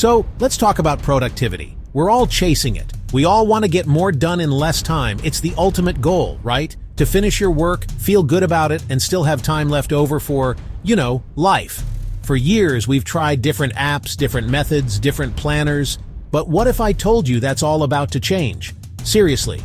So, let's talk about productivity. We're all chasing it. We all want to get more done in less time. It's the ultimate goal, right? To finish your work, feel good about it, and still have time left over for, life. For years, we've tried different apps, different methods, different planners. But what if I told you that's all about to change? Seriously.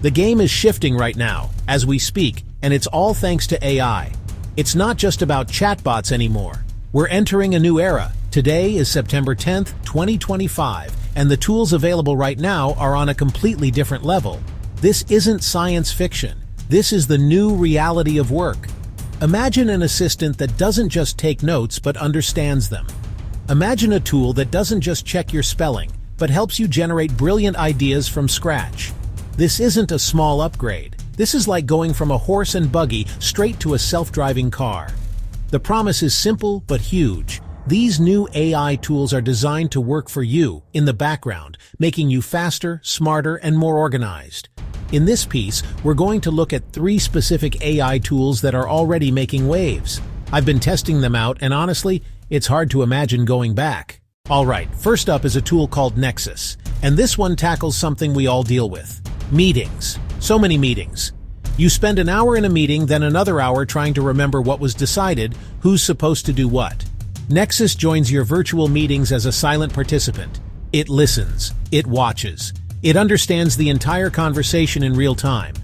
The game is shifting right now, as we speak, and it's all thanks to AI. It's not just about chatbots anymore. We're entering a new era. Today is September 10th, 2025, and the tools available right now are on a completely different level. This isn't science fiction. This is the new reality of work. Imagine an assistant that doesn't just take notes but understands them. Imagine a tool that doesn't just check your spelling, but helps you generate brilliant ideas from scratch. This isn't a small upgrade. This is like going from a horse and buggy straight to a self-driving car. The promise is simple but huge. These new AI tools are designed to work for you in the background, making you faster, smarter, and more organized. In this piece, we're going to look at 3 specific AI tools that are already making waves. I've been testing them out, and honestly, it's hard to imagine going back. Alright, first up is a tool called Nexus, and this one tackles something we all deal with. Meetings. So many meetings. You spend an hour in a meeting, then another hour trying to remember what was decided, who's supposed to do what. Nexus joins your virtual meetings as a silent participant. It listens. It watches. It understands the entire conversation in real time.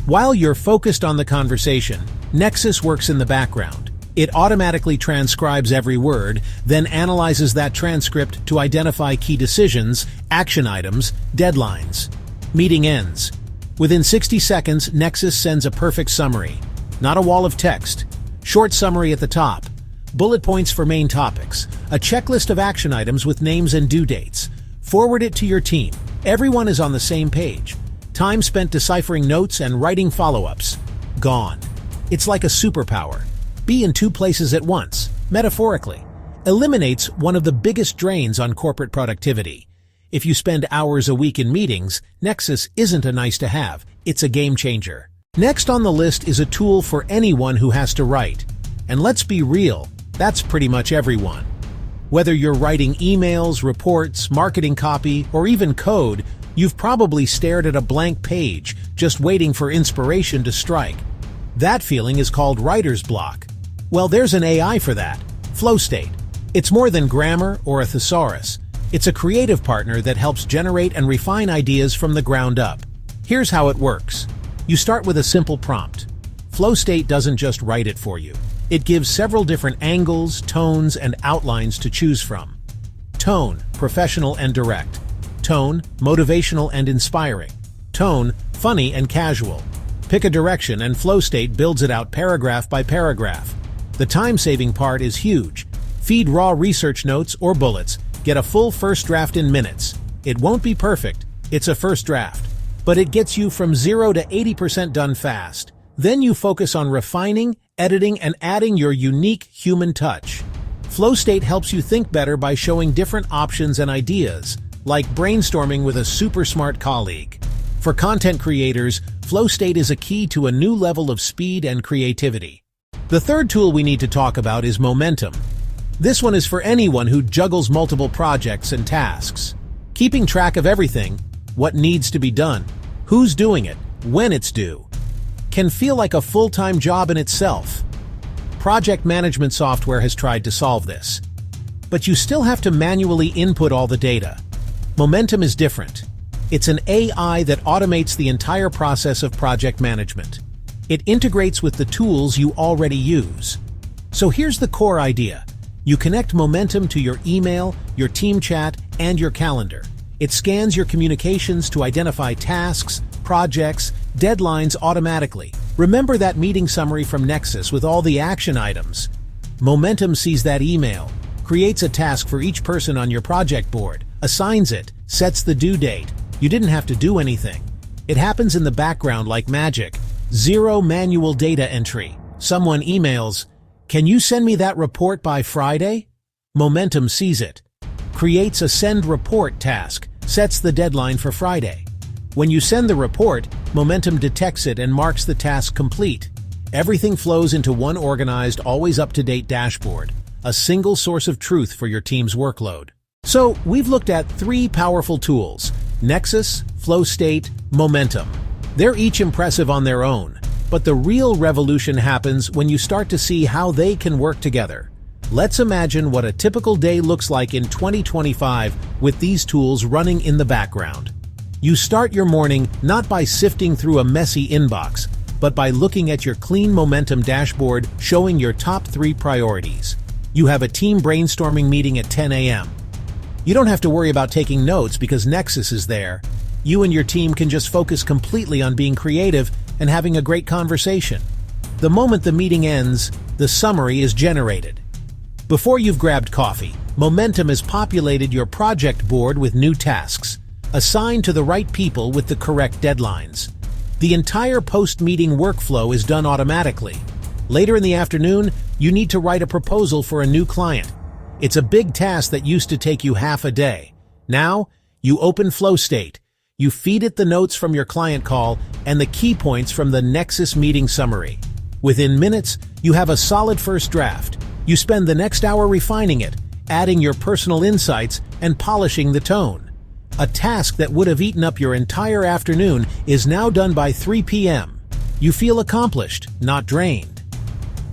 While you're focused on the conversation, Nexus works in the background. It automatically transcribes every word, then analyzes that transcript to identify key decisions, action items, deadlines. Meeting ends. Within 60 seconds, Nexus sends a perfect summary. Not a wall of text. Short summary at the top. Bullet points for main topics. A checklist of action items with names and due dates. Forward it to your team. Everyone is on the same page. Time spent deciphering notes and writing follow-ups. Gone. It's like a superpower. Be in 2 places at once, metaphorically. Eliminates one of the biggest drains on corporate productivity. If you spend hours a week in meetings, Nexus isn't a nice-to-have, it's a game-changer. Next on the list is a tool for anyone who has to write. And let's be real, that's pretty much everyone. Whether you're writing emails, reports, marketing copy, or even code, you've probably stared at a blank page, just waiting for inspiration to strike. That feeling is called writer's block. Well, there's an AI for that, FlowState. It's more than grammar or a thesaurus. It's a creative partner that helps generate and refine ideas from the ground up. Here's how it works. You start with a simple prompt. FlowState doesn't just write it for you. It gives several different angles, tones, and outlines to choose from. Tone, professional and direct. Tone, motivational and inspiring. Tone, funny and casual. Pick a direction and FlowState builds it out paragraph by paragraph. The time-saving part is huge. Feed raw research notes or bullets. Get a full first draft in minutes. It won't be perfect, it's a first draft. But it gets you from 0 to 80% done fast. Then you focus on refining, editing, and adding your unique human touch. FlowState helps you think better by showing different options and ideas, like brainstorming with a super smart colleague. For content creators, FlowState is a key to a new level of speed and creativity. The third tool we need to talk about is Momentum. This one is for anyone who juggles multiple projects and tasks. Keeping track of everything, what needs to be done, who's doing it, when it's due, can feel like a full-time job in itself. Project management software has tried to solve this. But you still have to manually input all the data. Momentum is different. It's an AI that automates the entire process of project management. It integrates with the tools you already use. So here's the core idea. You connect Momentum to your email, your team chat, and your calendar. It scans your communications to identify tasks, projects, deadlines automatically. Remember that meeting summary from Nexus with all the action items? Momentum sees that email, creates a task for each person on your project board, assigns it, sets the due date. You didn't have to do anything. It happens in the background like magic. Zero manual data entry. Someone emails, "Can you send me that report by Friday?" Momentum sees it, creates a send report task, sets the deadline for Friday. When you send the report, Momentum detects it and marks the task complete. Everything flows into one organized, always up-to-date dashboard, a single source of truth for your team's workload. So, we've looked at three powerful tools: Nexus, Flow State, Momentum. They're each impressive on their own, but the real revolution happens when you start to see how they can work together. Let's imagine what a typical day looks like in 2025 with these tools running in the background. You start your morning not by sifting through a messy inbox, but by looking at your clean Momentum dashboard showing your top 3 priorities. You have a team brainstorming meeting at 10 a.m. You don't have to worry about taking notes because Nexus is there. You and your team can just focus completely on being creative and having a great conversation. The moment the meeting ends, the summary is generated. Before you've grabbed coffee, Momentum has populated your project board with new tasks, assigned to the right people with the correct deadlines. The entire post-meeting workflow is done automatically. Later in the afternoon, you need to write a proposal for a new client. It's a big task that used to take you half a day. Now, you open Flow State. You feed it the notes from your client call and the key points from the Nexus meeting summary. Within minutes, you have a solid first draft. You spend the next hour refining it, adding your personal insights and polishing the tone. A task that would have eaten up your entire afternoon is now done by 3 p.m. You feel accomplished, not drained.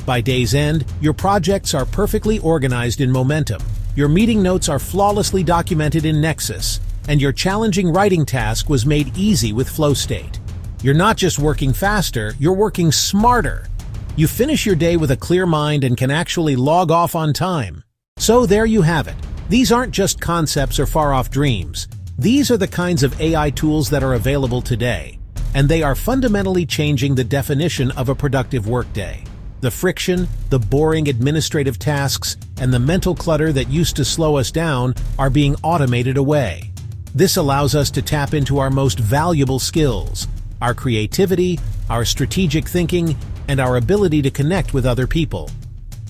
By day's end, your projects are perfectly organized in Momentum. Your meeting notes are flawlessly documented in Nexus, and your challenging writing task was made easy with Flow State. You're not just working faster, you're working smarter. You finish your day with a clear mind and can actually log off on time. So there you have it. These aren't just concepts or far-off dreams. These are the kinds of AI tools that are available today, and they are fundamentally changing the definition of a productive workday. The friction, the boring administrative tasks, and the mental clutter that used to slow us down are being automated away. This allows us to tap into our most valuable skills: our creativity, our strategic thinking, and our ability to connect with other people.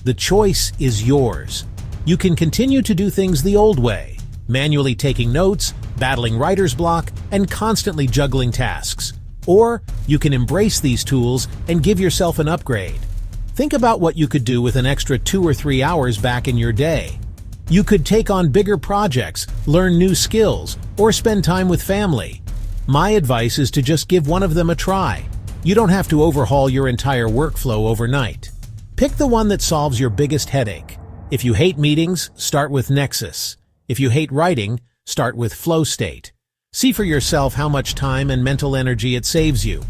The choice is yours. You can continue to do things the old way, manually taking notes, battling writer's block, and constantly juggling tasks. Or you can embrace these tools and give yourself an upgrade. Think about what you could do with an extra 2 or 3 hours back in your day. You could take on bigger projects, learn new skills, or spend time with family. My advice is to just give one of them a try. You don't have to overhaul your entire workflow overnight. Pick the one that solves your biggest headache. If you hate meetings, start with Nexus. If you hate writing, start with Flow State. See for yourself how much time and mental energy it saves you.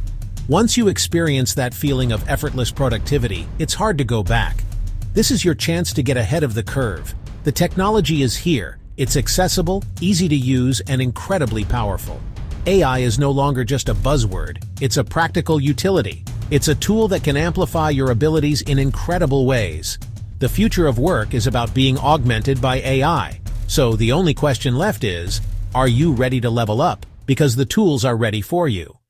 Once you experience that feeling of effortless productivity, it's hard to go back. This is your chance to get ahead of the curve. The technology is here. It's accessible, easy to use, and incredibly powerful. AI is no longer just a buzzword. It's a practical utility. It's a tool that can amplify your abilities in incredible ways. The future of work is about being augmented by AI. So the only question left is, are you ready to level up? Because the tools are ready for you.